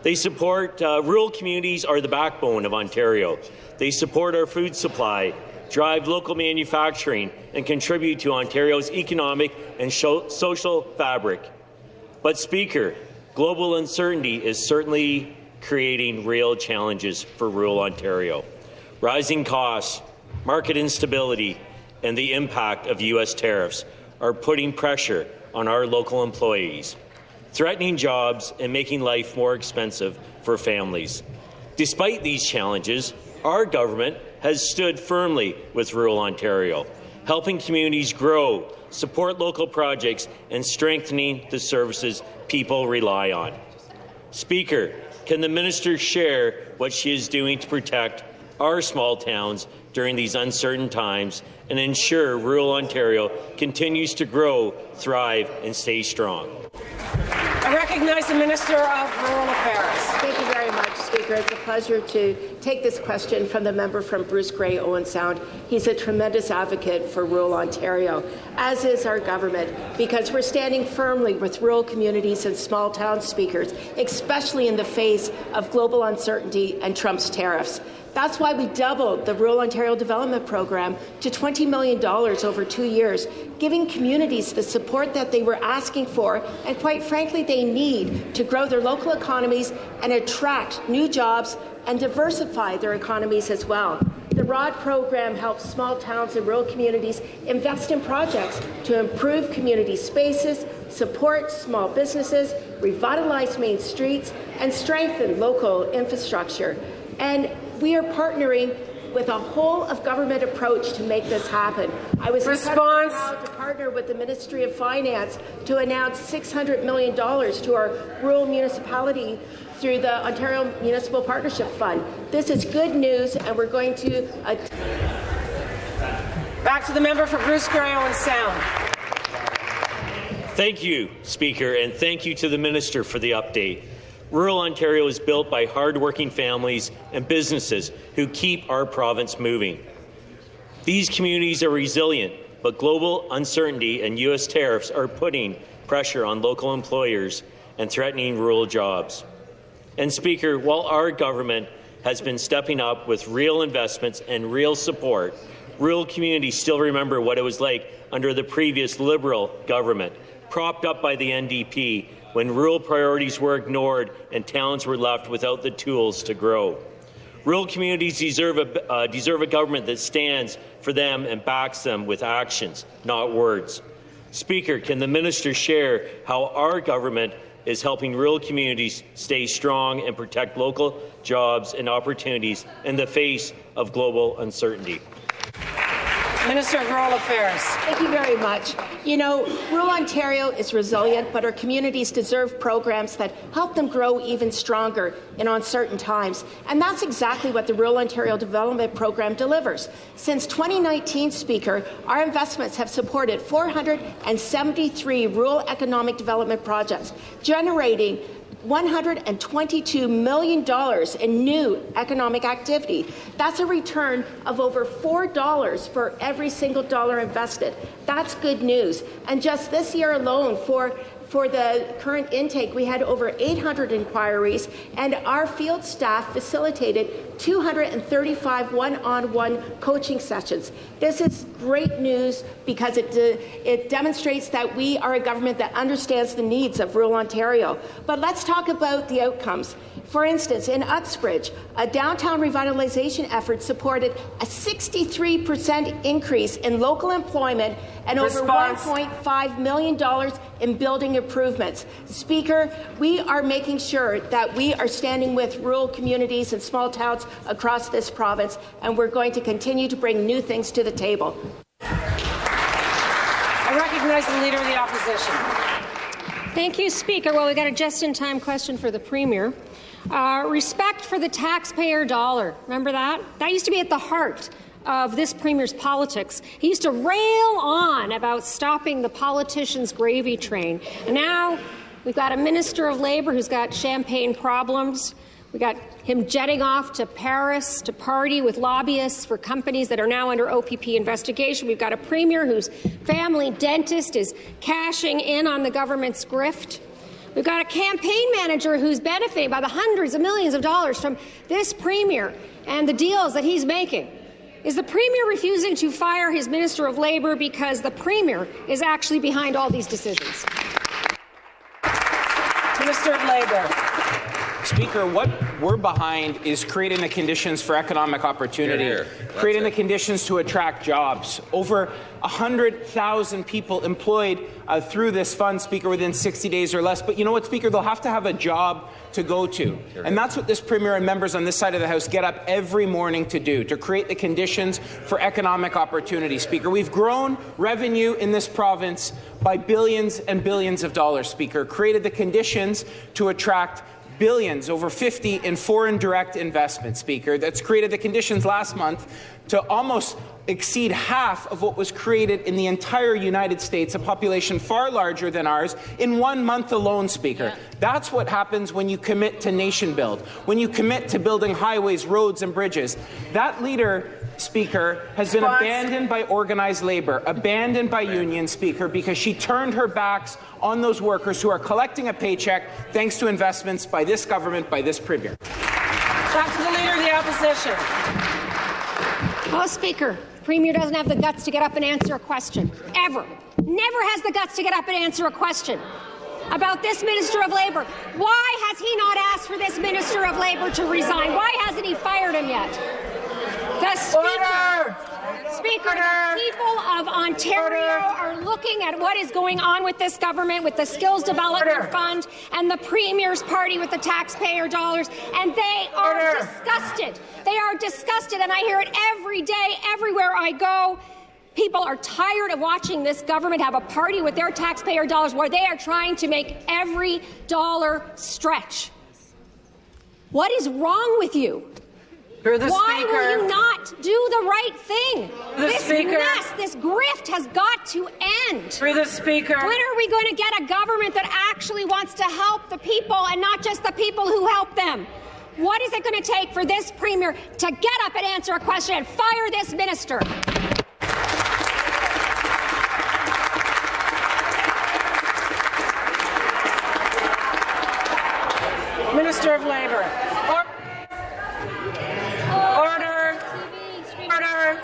They support rural communities are the backbone of Ontario. They support our food supply, drive local manufacturing, and contribute to Ontario's economic and social fabric. But, Speaker, global uncertainty is certainly creating real challenges for rural Ontario. Rising costs, market instability, and the impact of U.S. tariffs are putting pressure on our local employees, threatening jobs and making life more expensive for families. Despite these challenges, our government has stood firmly with rural Ontario, helping communities grow, support local projects, and strengthening the services people rely on. Speaker, can the minister share what she is doing to protect our small towns during these uncertain times and ensure rural Ontario continues to grow, thrive, and stay strong? I recognize the Minister of Rural Affairs. Thank you very much, Speaker. It's a pleasure to take this question from the member from Bruce Grey, Owen Sound. He's a tremendous advocate for rural Ontario, as is our government, because we're standing firmly with rural communities and small town speakers, especially in the face of global uncertainty and Trump's tariffs. That's why we doubled the Rural Ontario Development Program to $20 million over 2 years, giving communities the support that they were asking for and, quite frankly, they need to grow their local economies and attract new jobs and diversify their economies as well. The ROD program helps small towns and rural communities invest in projects to improve community spaces, support small businesses, revitalize main streets, and strengthen local infrastructure. And we are partnering with a whole-of-government approach to make this happen. I was incredibly proud to partner with the Ministry of Finance to announce $600 million to our rural municipality through the Ontario Municipal Partnership Fund. This is good news, and we're going to... Back to the member for Bruce Grey, Owen Sound. Thank you, Speaker, and thank you to the Minister for the update. Rural Ontario is built by hard-working families and businesses who keep our province moving. These communities are resilient, but global uncertainty and U.S. tariffs are putting pressure on local employers and threatening rural jobs. And, Speaker, while our government has been stepping up with real investments and real support, rural communities still remember what it was like under the previous Liberal government, propped up by the NDP, when rural priorities were ignored and towns were left without the tools to grow. Rural communities deserve a government that stands for them and backs them with actions, not words. Speaker, can the minister share how our government is helping rural communities stay strong and protect local jobs and opportunities in the face of global uncertainty? Minister of Rural Affairs. Thank you very much. You know, rural Ontario is resilient, but our communities deserve programs that help them grow even stronger in uncertain times. And that's exactly what the Rural Ontario Development Program delivers. Since 2019, Speaker, our investments have supported 473 rural economic development projects, generating $122 million in new economic activity. That's a return of over $4 for every single dollar invested. That's good news. And just this year alone, for the current intake, we had over 800 inquiries, and our field staff facilitated 235 one-on-one coaching sessions. This is great news because it demonstrates that we are a government that understands the needs of rural Ontario. But let's talk about the outcomes. For instance, in Uxbridge, a downtown revitalization effort supported a 63% increase in local employment and over $1.5 million in building improvements. Speaker, we are making sure that we are standing with rural communities and small towns across this province, and we're going to continue to bring new things to the table. I recognize the Leader of the Opposition. Thank you, Speaker. Well, we've got a just-in-time question for the Premier. Respect for the taxpayer dollar. Remember that? That used to be at the heart of this Premier's politics. He used to rail on about stopping the politicians' gravy train. And now we've got a Minister of Labour who's got champagne problems. We got him jetting off to Paris to party with lobbyists for companies that are now under OPP investigation. We've got a Premier whose family dentist is cashing in on the government's grift. We've got a campaign manager who's benefiting by the hundreds of millions of dollars from this Premier and the deals that he's making. Is the Premier refusing to fire his Minister of Labour because the Premier is actually behind all these decisions? Minister of Labour. Speaker, what we're behind is creating the conditions for economic opportunity, creating the conditions to attract jobs. Over 100,000 people employed through this fund, Speaker, within 60 days or less. But you know what, Speaker? They'll have to have a job to go to. And that's what this Premier and members on this side of the House get up every morning to do, to create the conditions for economic opportunity, Speaker. We've grown revenue in this province by billions and billions of dollars, Speaker, created the conditions to attract billions, over 50 in foreign direct investment, Speaker. That's created the conditions last month to almost exceed half of what was created in the entire United States, a population far larger than ours, in 1 month alone, Speaker. Yeah. That's what happens when you commit to nation build, when you commit to building highways, roads and bridges. That leader, Speaker, has been abandoned by organized labour, abandoned by unions, Speaker, because she turned her backs on those workers who are collecting a paycheck thanks to investments by this government, by this Premier. Back to the Leader of the Opposition. Oh, Speaker, the Premier doesn't have the guts to get up and answer a question, ever. Never has the guts to get up and answer a question about this Minister of Labour. Why has he not asked for this Minister of Labour to resign? Why hasn't he fired him yet? The Speaker, the people of Ontario are looking at what is going on with this government, with the Skills Development Fund and the Premier's party with the taxpayer dollars, and they are disgusted. They are disgusted, and I hear it every day, everywhere I go. People are tired of watching this government have a party with their taxpayer dollars where they are trying to make every dollar stretch. What is wrong with you? Why will you not do the right thing? This Speaker. mess, this grift has got to end. Through the Speaker. When are we going to get a government that actually wants to help the people and not just the people who help them? What is it going to take for this Premier to get up and answer a question and fire this minister? Minister of Labour. Order. Order.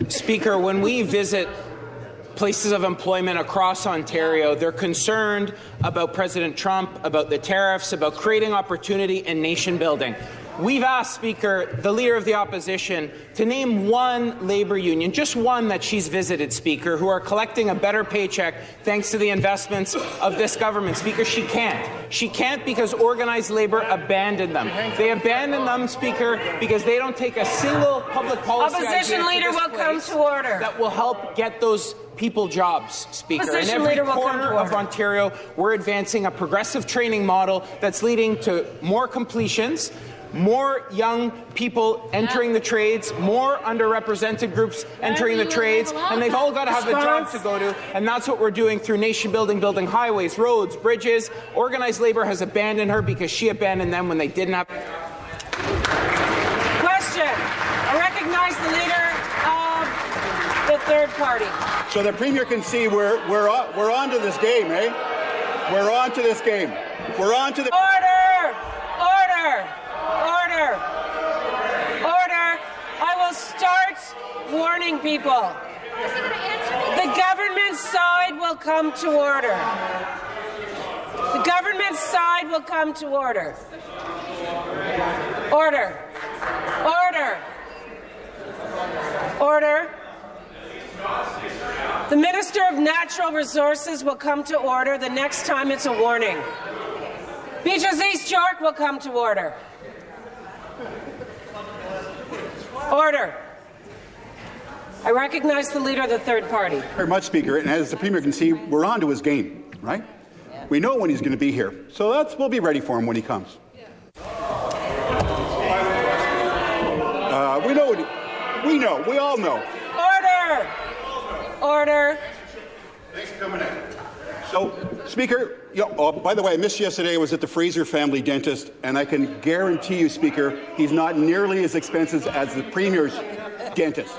Speaker, when we visit places of employment across Ontario, they're concerned about President Trump, about the tariffs, about creating opportunity and nation building. We've asked, Speaker, the Leader of the Opposition, to name one Labour union, just one that she's visited, Speaker, who are collecting a better paycheck thanks to the investments of this government. Speaker, she can't. She can't because organized Labour abandoned them. They abandoned them, Speaker, because they don't take a single public policy Opposition Leader will come to order. That will help get those people jobs, Speaker. Opposition In every Leader will come corner to of order. Ontario, we're advancing a progressive training model that's leading to more completions, more young people entering the trades, more underrepresented groups entering the trades, and they've all got to have a job to go to, and that's what we're doing through nation building, building highways, roads, bridges. Organized Labour has abandoned her because she abandoned them when they didn't have... Question. I recognize the Leader of the third party. So the Premier can see we're on to this game, eh? We're on to this game. We're on to the... Order! Order! Order! Order! I will start warning people. The government side will come to order. The government side will come to order. Order! Order! Order! The Minister of Natural Resources will come to order the next time it's a warning. Beaches East York will come to order. Order. I recognize the Leader of the third party. Very much, Speaker. And as the Premier can see, we're on to his game, right? We know when he's going to be here. So we'll be ready for him when he comes. We know. We all know. Order. Order. Thanks for coming in. So, Speaker, by the way, I missed you yesterday. I was at the Fraser family dentist, and I can guarantee you, Speaker, he's not nearly as expensive as the Premier's dentist.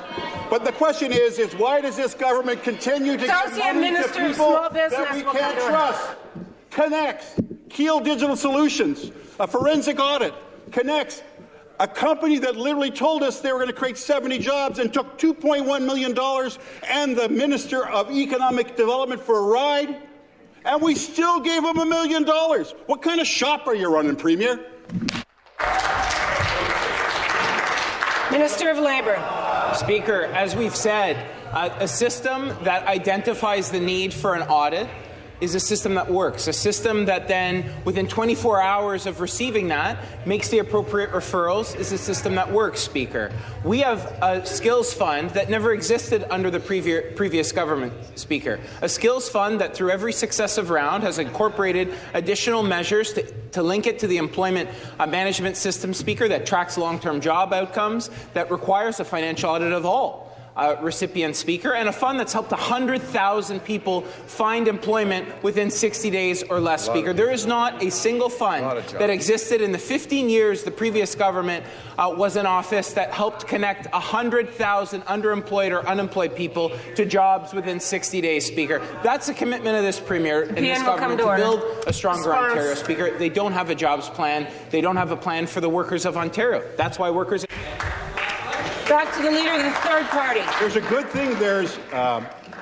But the question is why does this government continue to give money to people that we can't trust? Connects, Keel Digital Solutions, a forensic audit, Connects, a company that literally told us they were going to create 70 jobs and took $2.1 million and the Minister of Economic Development for a ride, and we still gave him $1 million. What kind of shop are you running, Premier? Minister of Labour. Speaker, as we've said, a system that identifies the need for an audit is a system that works, a system that then, within 24 hours of receiving that, makes the appropriate referrals, is a system that works, Speaker. We have a skills fund that never existed under the previous government, Speaker. A skills fund that, through every successive round, has incorporated additional measures to link it to the employment management system, Speaker, that tracks long-term job outcomes, that requires a financial audit of all recipients, Speaker, and a fund that's helped 100,000 people find employment within 60 days or less, Speaker. There is not a single fund that existed in the 15 years the previous government was in office that helped connect 100,000 underemployed or unemployed people to jobs within 60 days, Speaker. That's the commitment of this Premier and this government to build a stronger Ontario, Speaker. They don't have a jobs plan. They don't have a plan for the workers of Ontario. That's why workers... Back to the Leader of the third party. There's a good thing there's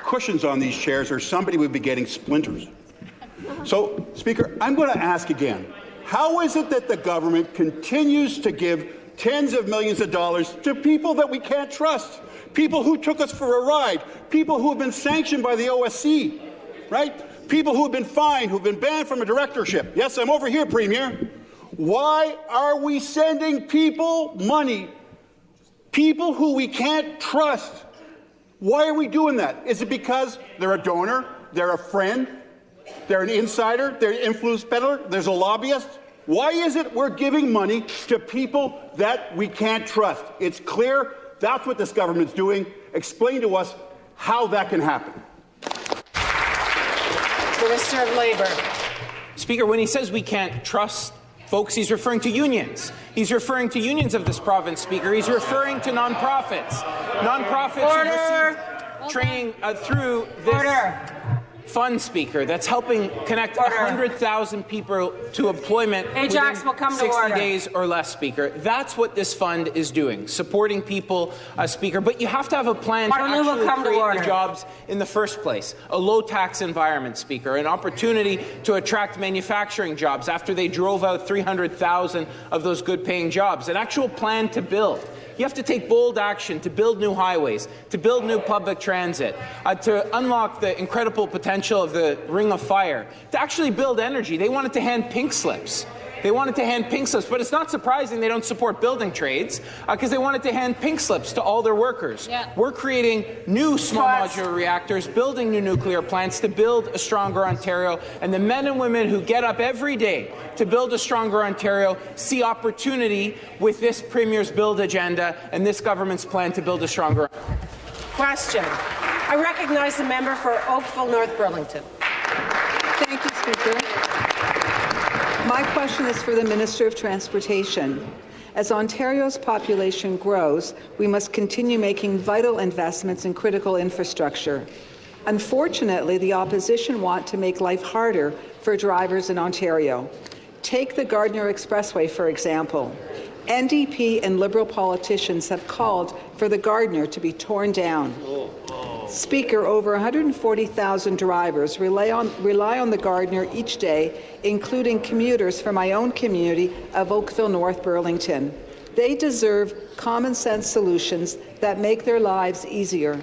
cushions on these chairs or somebody would be getting splinters. So, Speaker, I'm going to ask again, how is it that the government continues to give tens of millions of dollars to people that we can't trust? People who took us for a ride, people who have been sanctioned by the OSC, right? People who have been fined, who have been banned from a directorship. Yes, I'm over here, Premier. Why are we sending people money? People who we can't trust. Why are we doing that? Is it because they're a donor, they're a friend, they're an insider, they're an influence peddler, there's a lobbyist? Why is it we're giving money to people that we can't trust? It's clear that's what this government's doing. Explain to us how that can happen. Minister of Labour. Speaker, when he says we can't trust folks, he's referring to unions. He's referring to unions of this province, Speaker. He's referring to nonprofits. Nonprofits who receive training through this fund, Speaker, that's helping connect 100,000 people to employment Ajax will come to 60 order. days or less, Speaker. That's what this fund is doing, supporting people, Speaker. But you have to have a plan to actually create the jobs in the first place. A low-tax environment, Speaker, an opportunity to attract manufacturing jobs after they drove out 300,000 of those good-paying jobs. An actual plan to build. You have to take bold action to build new highways, to build new public transit, to unlock the incredible potential of the Ring of Fire, to actually build energy. They wanted to hand pink slips. They wanted to hand pink slips, but it's not surprising they don't support building trades because they wanted to hand pink slips to all their workers. Yeah. We're creating new small modular reactors, building new nuclear plants to build a stronger Ontario, and the men and women who get up every day to build a stronger Ontario see opportunity with this Premier's Build agenda and this government's plan to build a stronger. Question. I recognize the member for Oakville, North Burlington. Thank you, Speaker. My question is for the Minister of Transportation. As Ontario's population grows, we must continue making vital investments in critical infrastructure. Unfortunately, the opposition want to make life harder for drivers in Ontario. Take the Gardiner Expressway, for example. NDP and Liberal politicians have called for the Gardiner to be torn down. Speaker, over 140,000 drivers rely on the Gardiner each day, including commuters from my own community of Oakville, North Burlington. They deserve common-sense solutions that make their lives easier.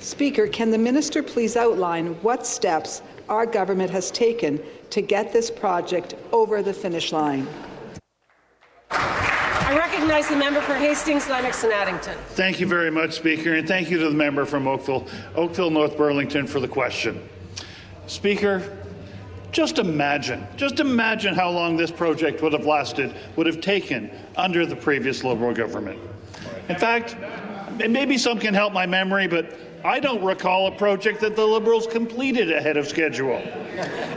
Speaker, can the minister please outline what steps our government has taken to get this project over the finish line? I recognize the member for Hastings, Lennox and Addington. Thank you very much, Speaker, and thank you to the member from Oakville, North Burlington, for the question. Speaker, just imagine how long this project would have taken under the previous Liberal government. In fact, maybe some can help my memory, but I don't recall a project that the Liberals completed ahead of schedule.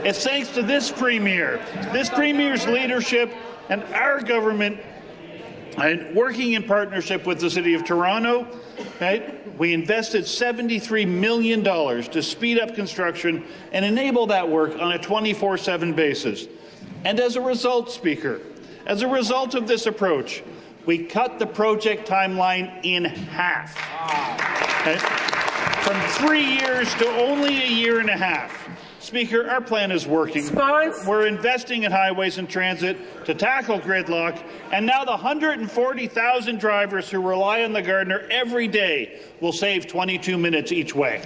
It's thanks to this Premier's leadership and our government, and working in partnership with the City of Toronto, right, we invested $73 million to speed up construction and enable that work on a 24/7 basis. And as a result, Speaker, as a result of this approach, we cut the project timeline in half. Right? From 3 years to only a year and a half. Speaker, our plan is working. We're investing in highways and transit to tackle gridlock, and now the 140,000 drivers who rely on the Gardiner every day will save 22 minutes each way.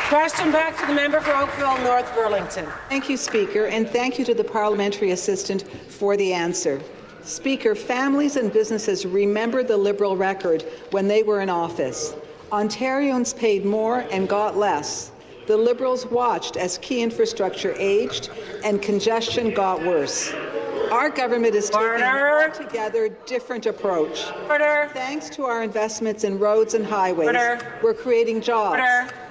Question back to the member for Oakville, North Burlington. Thank you, Speaker, and thank you to the parliamentary assistant for the answer. Speaker, families and businesses remember the Liberal record when they were in office. Ontarians paid more and got less. The Liberals watched as key infrastructure aged and congestion got worse. Our government is taking an altogether different approach. Thanks to our investments in roads and highways, we're creating jobs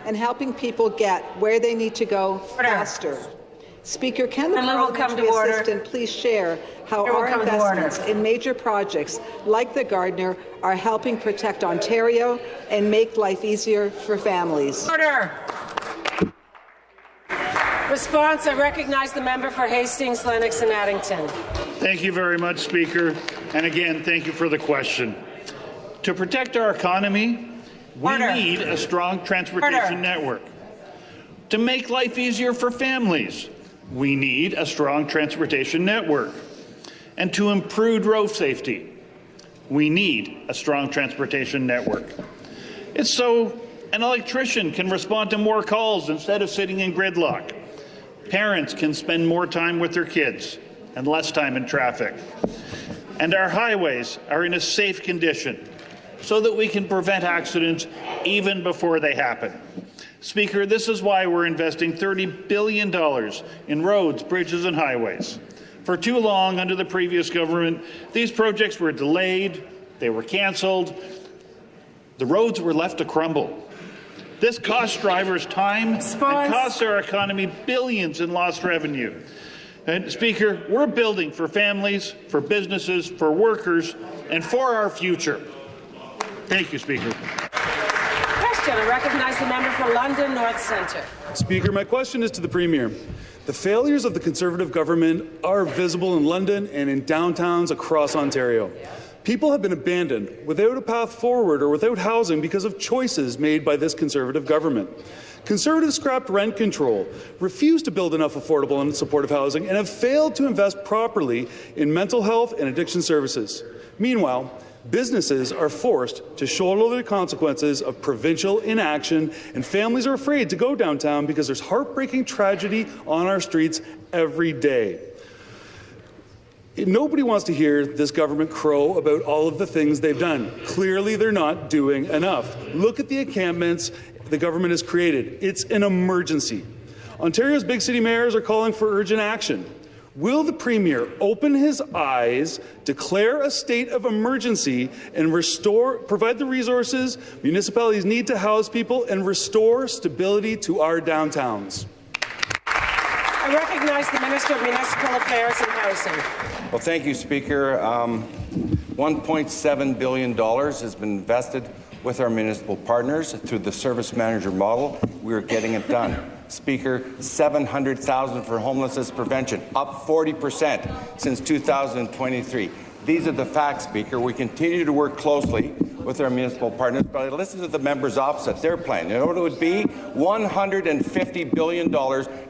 and helping people get where they need to go faster. Speaker, can the parliamentary assistant please share how our investments in major projects like the Gardiner are helping protect Ontario and make life easier for families? Response, I recognize the member for Hastings, Lennox and Addington. Thank you very much, Speaker. And again, thank you for the question. To protect our economy, we need a strong transportation network. To make life easier for families, we need a strong transportation network. And to improve road safety, we need a strong transportation network. It's so an electrician can respond to more calls instead of sitting in gridlock. Parents can spend more time with their kids and less time in traffic. And our highways are in a safe condition so that we can prevent accidents even before they happen. Speaker, this is why we're investing $30 billion in roads, bridges and highways. For too long, under the previous government, these projects were delayed, they were cancelled, the roads were left to crumble. This costs drivers time and costs our economy billions in lost revenue. And Speaker, we're building for families, for businesses, for workers, and for our future. Thank you, Speaker. Question. I recognize the member for London North Centre. Speaker, my question is to the Premier. The failures of the Conservative government are visible in London and in downtowns across Ontario. People have been abandoned without a path forward or without housing because of choices made by this Conservative government. Conservatives scrapped rent control, refused to build enough affordable and supportive housing, and have failed to invest properly in mental health and addiction services. Meanwhile, businesses are forced to shoulder the consequences of provincial inaction, and families are afraid to go downtown because there's heartbreaking tragedy on our streets every day. Nobody wants to hear this government crow about all of the things they've done. Clearly, they're not doing enough. Look at the encampments the government has created. It's an emergency. Ontario's big city mayors are calling for urgent action. Will the Premier open his eyes, declare a state of emergency, and provide the resources municipalities need to house people and restore stability to our downtowns? I recognize the Minister of Municipal Affairs and Housing. Well, thank you, Speaker. $1.7 billion has been invested with our municipal partners through the service manager model. We're getting it done. Speaker, 700,000 for homelessness prevention, up 40% since 2023. These are the facts, Speaker. We continue to work closely with our municipal partners, but I listen to the members opposite their plan. You know what it would be? $150 billion,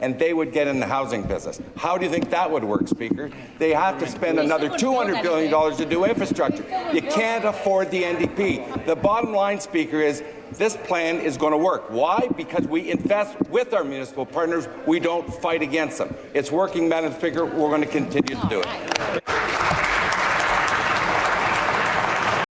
and they would get in the housing business. How do you think that would work, Speaker? They have to spend another $200 billion to do infrastructure. You can't afford the NDP. The bottom line, Speaker, is this plan is going to work. Why? Because we invest with our municipal partners. We don't fight against them. It's working, Madam Speaker. We're going to continue to do it.